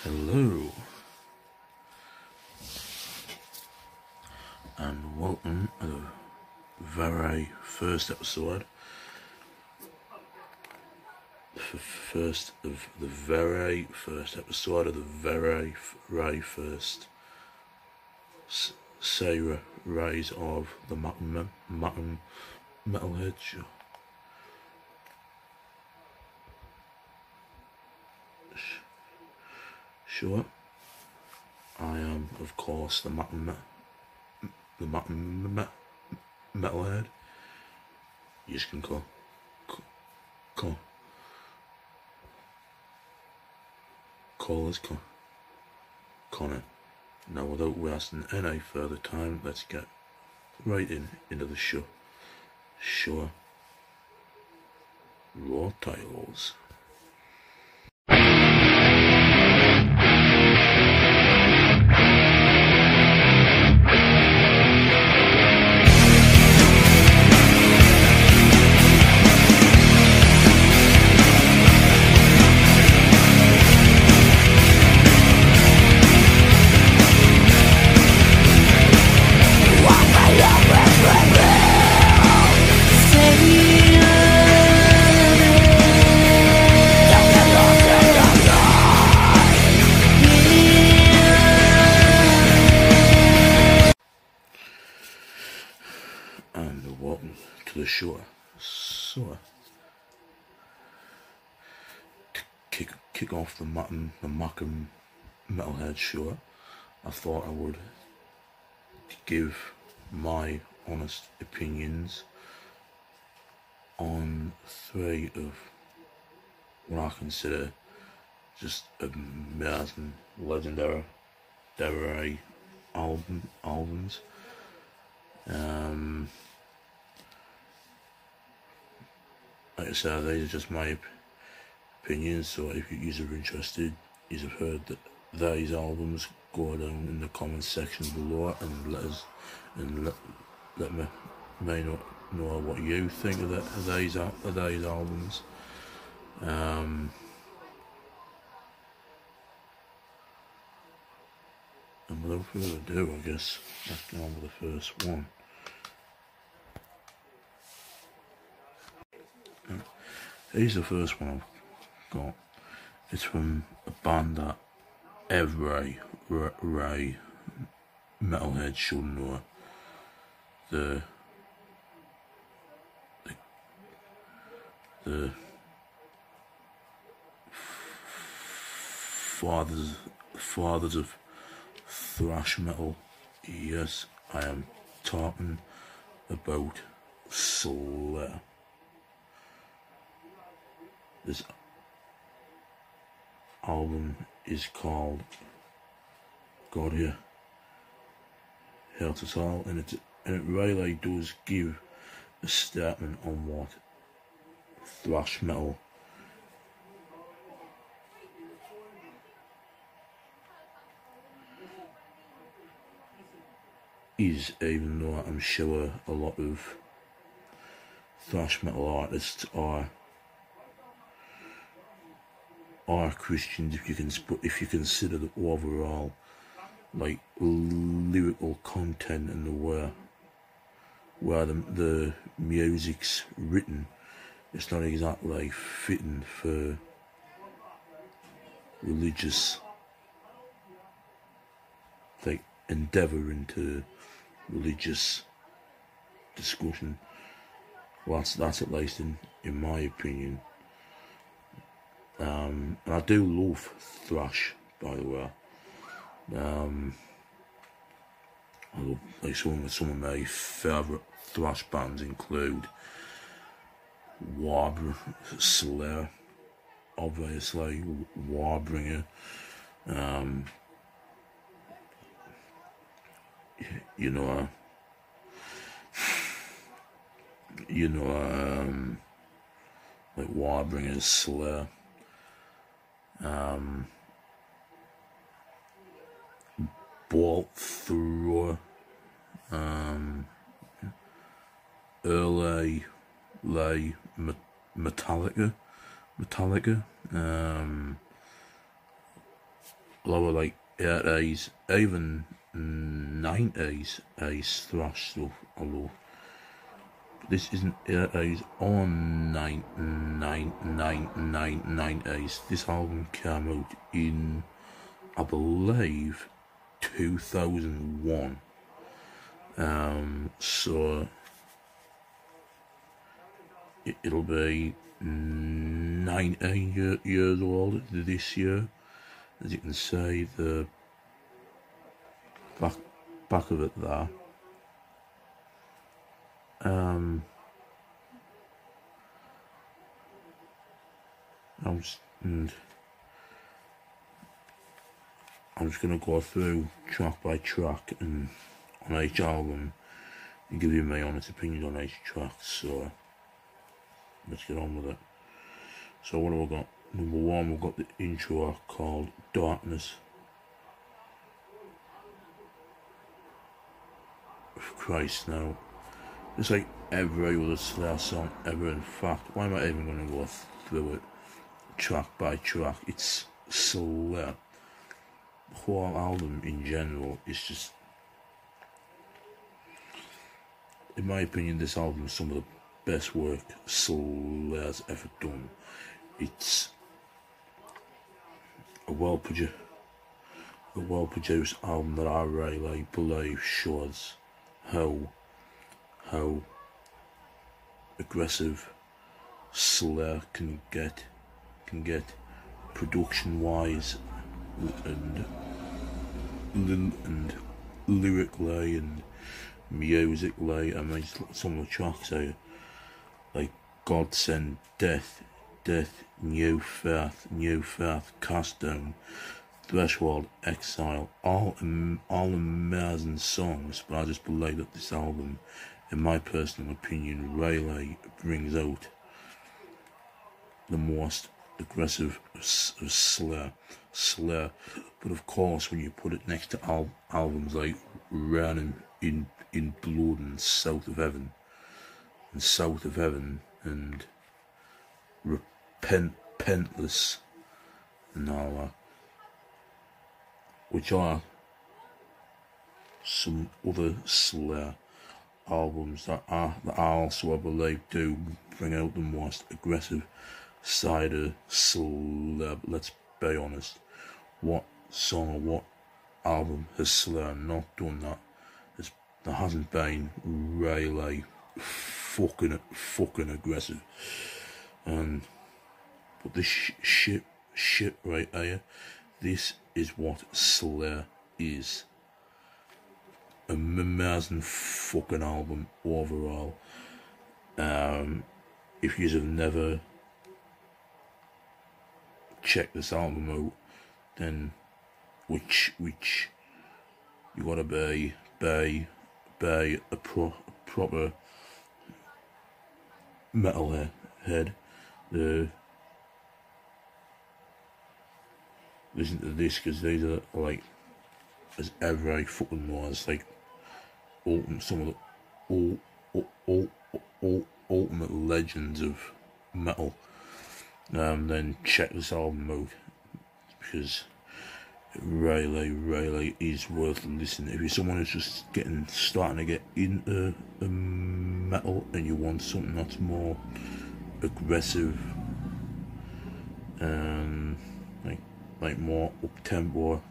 Hello and welcome to the very first episode, of the very first series of the Mackem Metalhead show. Sure, I am, of course, the Mackem Metalhead. You just can call us Connor. Now, without wasting any further time, let's get right into the show. Sure. Raw titles. And welcome to the show. So, to kick off the Mackem Metalhead show, I thought I would give my honest opinions on three of what I consider just amazing, legendary albums. Like I said, these are just my opinions, so if you are interested, you have heard that these albums, go down in the comment section below and let me know what you think of these albums. And without further ado, I guess let's get on with the first one. Here's the first one I've got. It's from a band that every metalhead should know. The fathers of thrash metal. Yes, I am talking about Slayer. This album is called God Here Hurt Us All, and it really does give a statement on what thrash metal is, even though I'm sure a lot of thrash metal artists are Christians, if you consider the overall like lyrical content and the way where the music's written, it's not exactly fitting for religious like endeavour into religious discussion. Well, that's at least in my opinion. And I do love thrash, by the way. I love, like, some of my favourite thrash bands include Slayer, obviously, Warbringer, like Warbringer, Slayer, Bolt Thrower, early Metallica, lot of like 80s, even 90s thrash stuff I love. This isn't 80s or 90s. This album came out in, I believe, 2001. So it'll be 19 years old this year. As you can see, the back of it there. I'm just gonna go through track by track and on each album and give you my honest opinion on each track. So let's get on with it. So what have we got? Number one, we've got the intro called Darkness. Christ, now it's like every other Slayer song ever. In fact, why am I even going to go through it track by track? It's Slayer. The whole album in general is just, in my opinion, this album is some of the best work Slayer's ever done. It's a well produced album that I really believe shows how aggressive Slayer can get production wise and lyrically and musically. I mean, some of the tracks are like God Send Death, New Faith, Cast Down, Threshold, Exile, all amazing songs. But I just believe that this album, in my personal opinion, really brings out the most aggressive of Slayer. But of course, when you put it next to albums like Run in Blood and South of Heaven and Repentless and all that, which are some other Slayer albums that I also, I believe, do bring out the most aggressive side of Slayer. Let's be honest, what song or what album has Slayer not done that? There hasn't been really fucking aggressive. But this shit right here, this is what Slayer is. An amazing fucking album overall. If you have never checked this album out, then which you gotta be a proper metalhead. Listen to this, because these are like, as every fucking knows, like some of the ultimate legends of metal. Then check this album out, because it really is worth listening. If you're someone who's just starting to get into metal and you want something that's more aggressive and like more up tempo,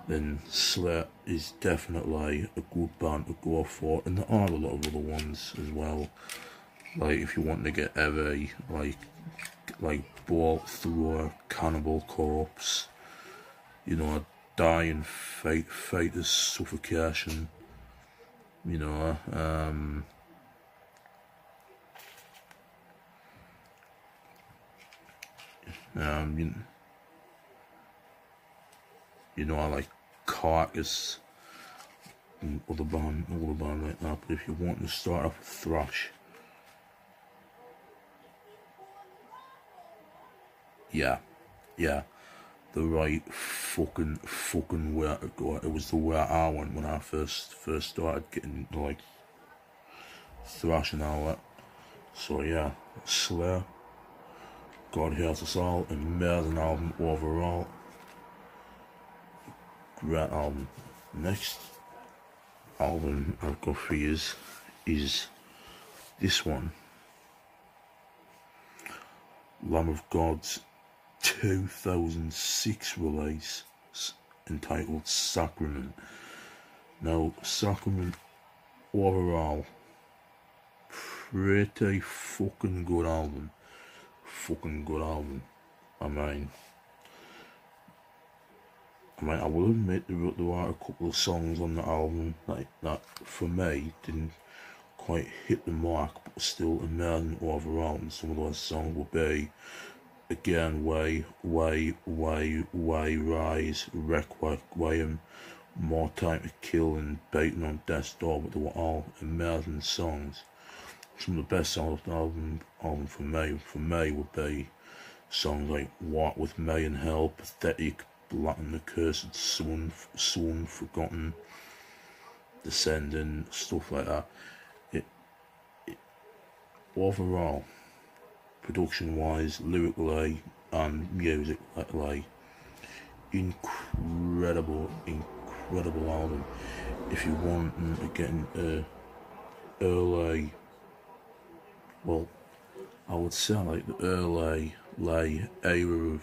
then Slayer is definitely a good band to go for. And there are a lot of other ones as well. Like if you want to get heavy, like Bolt Thrower, Cannibal Corpse, you know, Dying Fighters, Suffocation, you know, you know, I like Carcass and other band like that. But if you want to start off with thrash, yeah, the right fucking way to go. It was the way I went when I first started getting like thrash and all that. So yeah, Slayer, God Hears Us All, amazing album overall. great album. Next album I've got for you is this one, Lamb of God's 2006 release entitled Sacrament. Now, Sacrament overall, pretty fucking good album. I will admit there are a couple of songs on the album that for me didn't quite hit the mark, but still amazing overall. And some of those songs will be Again, Way, Rise, Requiem, More Time to Kill, and Beating on Death's Door. But they were all amazing songs. Some of the best songs of the album for me would be songs like Walk With Me in Hell, Pathetic, Black and the Cursed Sun, Forgotten, Descending, stuff like that. It overall, production wise, lyrically and musically, incredible album. If you want to get into early, well, I would say like the early era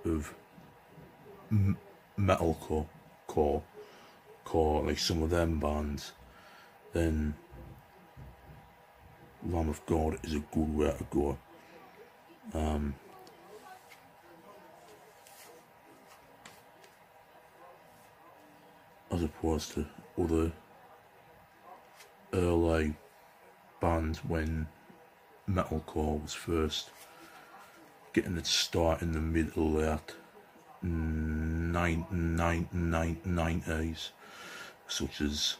of metalcore, like some of them bands, then Lamb of God is a good way to go. As opposed to other early bands when metalcore was first getting its start in the mid to late 90s, such as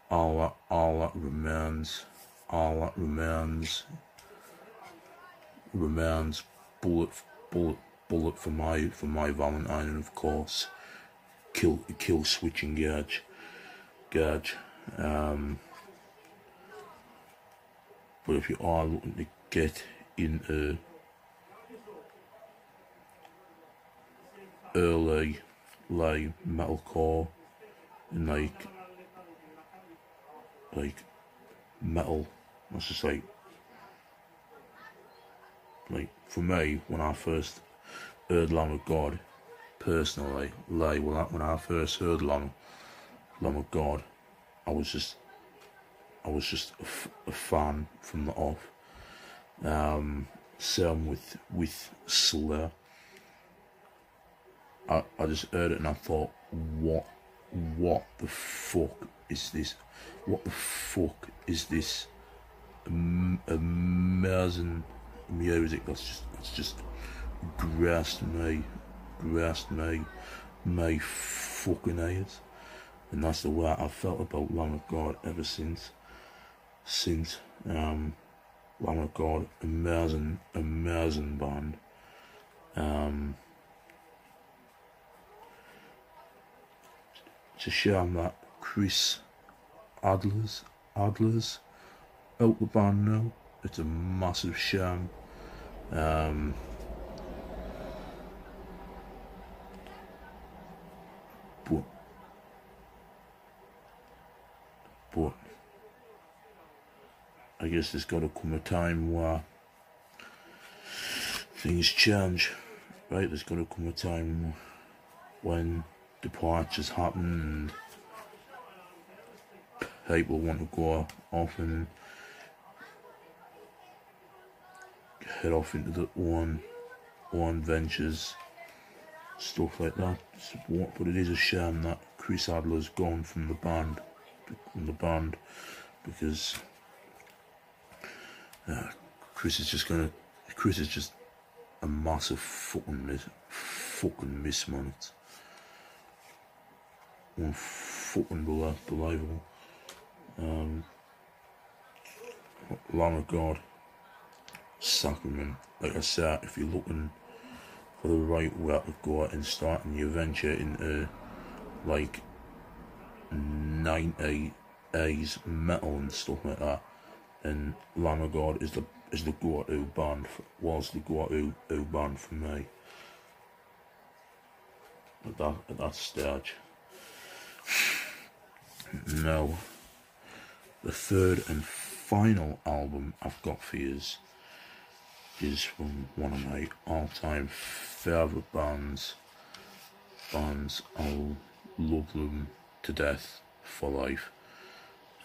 All That Remains, Bullet for my Valentine, and of course Kill Switch Engage. But if you are looking to get into early metalcore and like metal, let's just say, like for me, when I first heard Lamb of God, personally, when I first heard Lamb of God, I was just a fan from the off. Same with Slayer. I just heard it and I thought, what the fuck is this? What the fuck is this amazing music that's just grasped my fucking ears? And that's the way I felt about Lamb of God ever since. Lamb of God, amazing band. It's a shame that Chris Adler's out the band now. It's a massive shame. But I guess there's got to come a time where things change, right? There's got to come a time when departures happen and people want to go off and head off into their own ventures, stuff like that. But it is a shame that Chris Adler's gone from the band, because Chris is just a massive fucking miss, man. It's unbelievable. Lamb of God, Sacrament. Like I said, if you're looking for the right way to go and starting your venture into like 90s metal and stuff like that, then Lamb of God is the go-to band. Was the go-to band for me. at that stage. Now, the third and final album I've got for you is from one of my all-time favourite bands. I'll love them to death for life.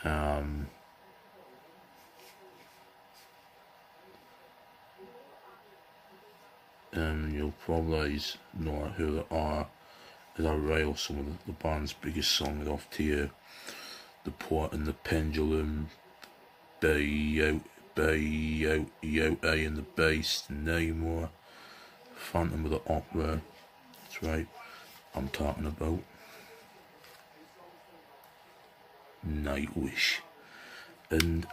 And you'll probably know who they are as I rail some of the band's biggest songs off to you. The Port and the Pendulum, Bay Out, A and the Bass, Namor, Phantom of the Opera. That's right, I'm talking about Nightwish. And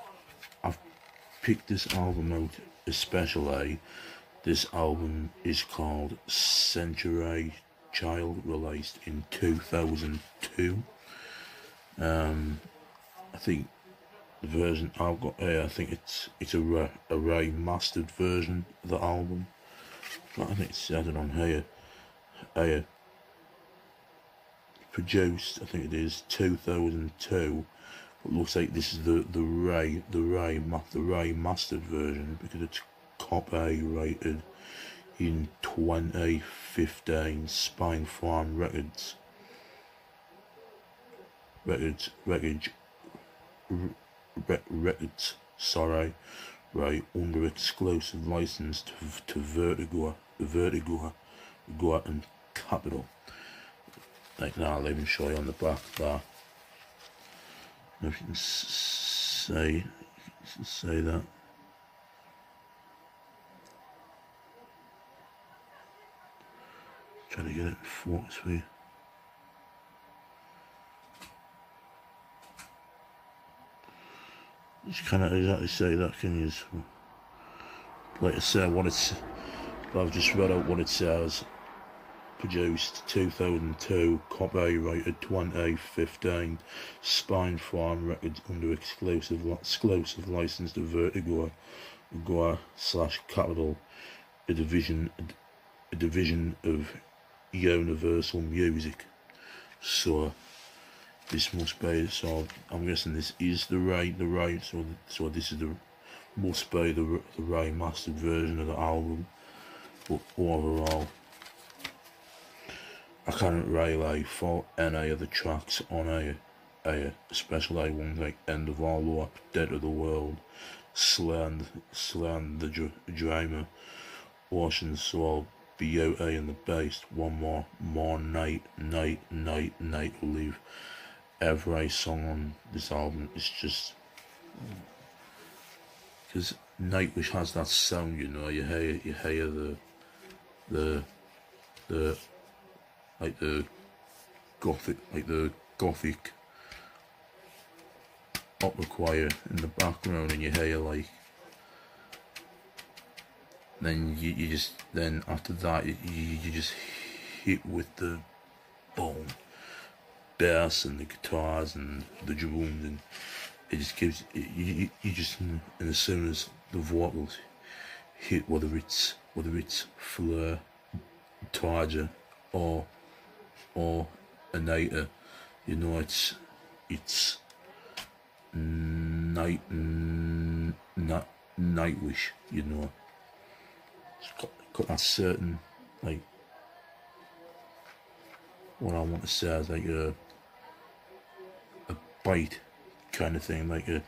I've picked this album out especially. This album is called Century Child, released in 2002. I think the version I've got here, I think it's a remastered version of the album. But I think it said it on here. Produced, I think it is 2002. It looks like this is the remastered version because it's copyrighted in 2015. Spinefarm Records, sorry, right, under exclusive license to Vertigo and Capitol. Like now, I'll even show you on the back there. If you can say that. Trying to get it in focus for you. You cannot exactly say that, can you? Like I say, I've just read out what it says. Produced 2002, copyrighted 2015, Spinefarm Records under exclusive license to Vertigo / Capitol, a division of Universal Music. So this must be, so I'm guessing this is the right, so this is must be the remastered version of the album. But overall, I can't really fault any of the tracks on especially ones like End of All Hope, Dead of the World, Slaying the Dreamer, Ocean Soul, Beauty and the Beast, One More Night will leave. Every song on this album is just, because Nightwish has that sound, you know. You hear the like the gothic opera choir in the background, and you hear like, then you just, then after that you just hit with the bone bass and the guitars and the drums, and it just gives you just, and as soon as the vocals hit, whether it's Fleur, Tarja or Anita, you know, it's Nightwish, you know. It's got that certain, like, what I want to say is like a bite kind of thing, like a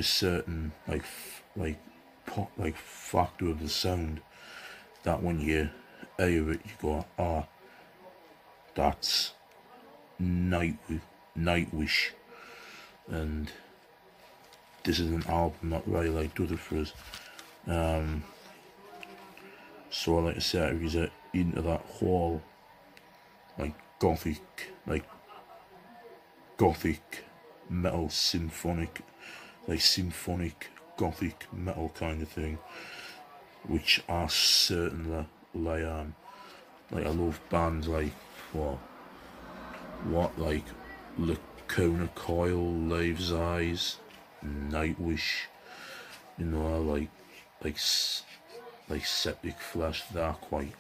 certain like factor of the sound that when you hear it, you go, ah, that's Nightwish. And this is an album that really like does it for us. So like I said, if you're into that whole like gothic metal, symphonic gothic metal kind of thing, which I certainly am. Like I love bands like like Lacuna Coil, Leaves Eyes, Nightwish, you know, like Septic Flesh. They're quite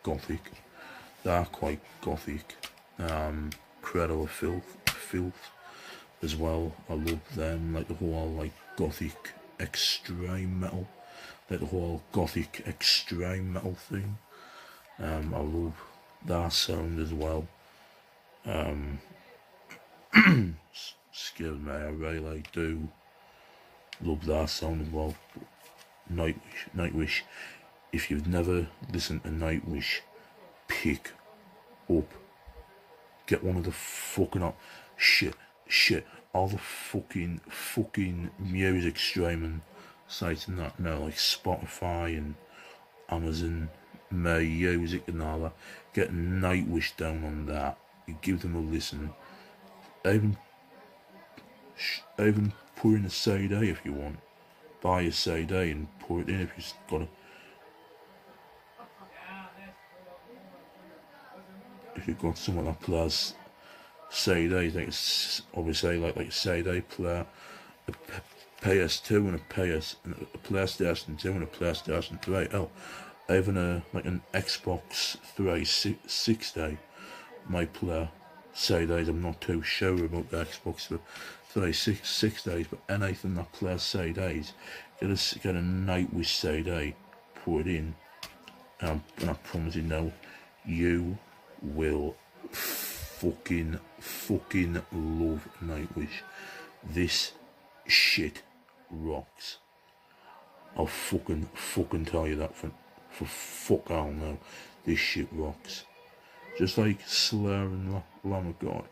gothic. they're quite gothic. Cradle of Filth as well. I love them, like the whole like gothic extreme metal, like the whole gothic extreme metal thing. I love that sound as well. Excuse me, I really do love that sound as well. Nightwish. If you've never listened to Nightwish, pick up, get one of the fucking shit, all the fucking music streaming sites and that now, like Spotify and Amazon Music and all that. Get Nightwish down on that. You give them a listen. Even put in a CD if you want. Buy a CD and put it in if you've got a. If you've got someone that plays CDs, like obviously like a CD player, a PS2 and a PlayStation 2 and a PlayStation 3. Oh, even an Xbox 360 might play CDs. I'm not too sure about the Xbox 360s, but anything that plays CDs, get a Nightwish CD, put it in, and I promise you now, you will fucking love Nightwish. This shit rocks. I'll fucking tell you that for fuck all now. This shit rocks. Just like Slayer and Lamb of God.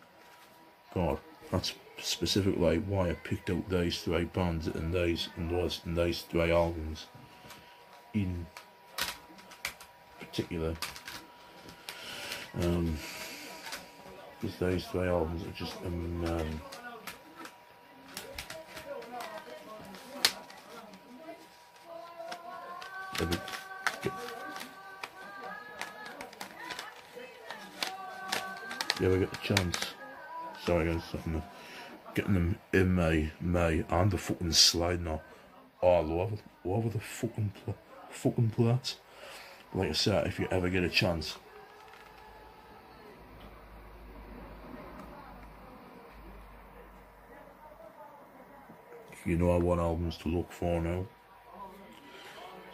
God, that's specifically why I picked out these three bands and these three albums in particular. Because those three albums are just amazing. You ever get the chance? Sorry guys, getting them in May and the fucking slide now all over the fucking place. Like I said, if you ever get a chance, you know what albums to look for now.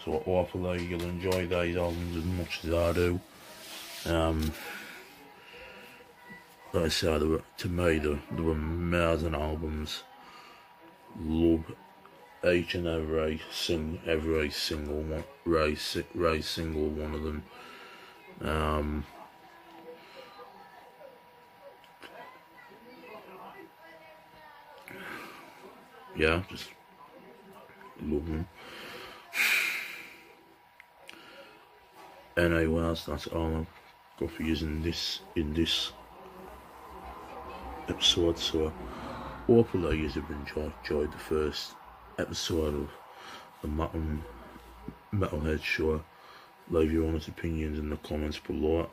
So hopefully you'll enjoy these albums as much as I do. Like I said, to me, they were amazing albums. Love each and every single one of them. Yeah, just love them. Anyways, that's all I've got for using this in this episode. So hopefully you have enjoyed the first episode of the Mackem Metalhead show. Leave your honest opinions in the comments below.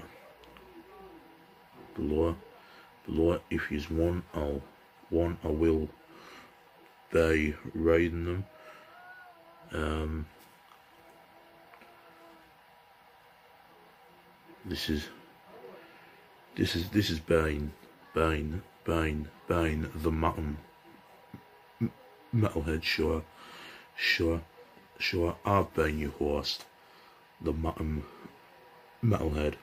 If you want, I will be rating them. This is Bane, the Mackem Metalhead show. I've been your host, the Mackem Metalhead,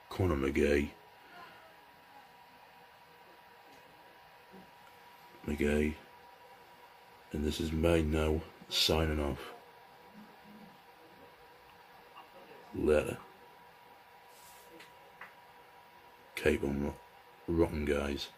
Connor McGee, and this is me now, signing off. Later. Keep on rocking, guys.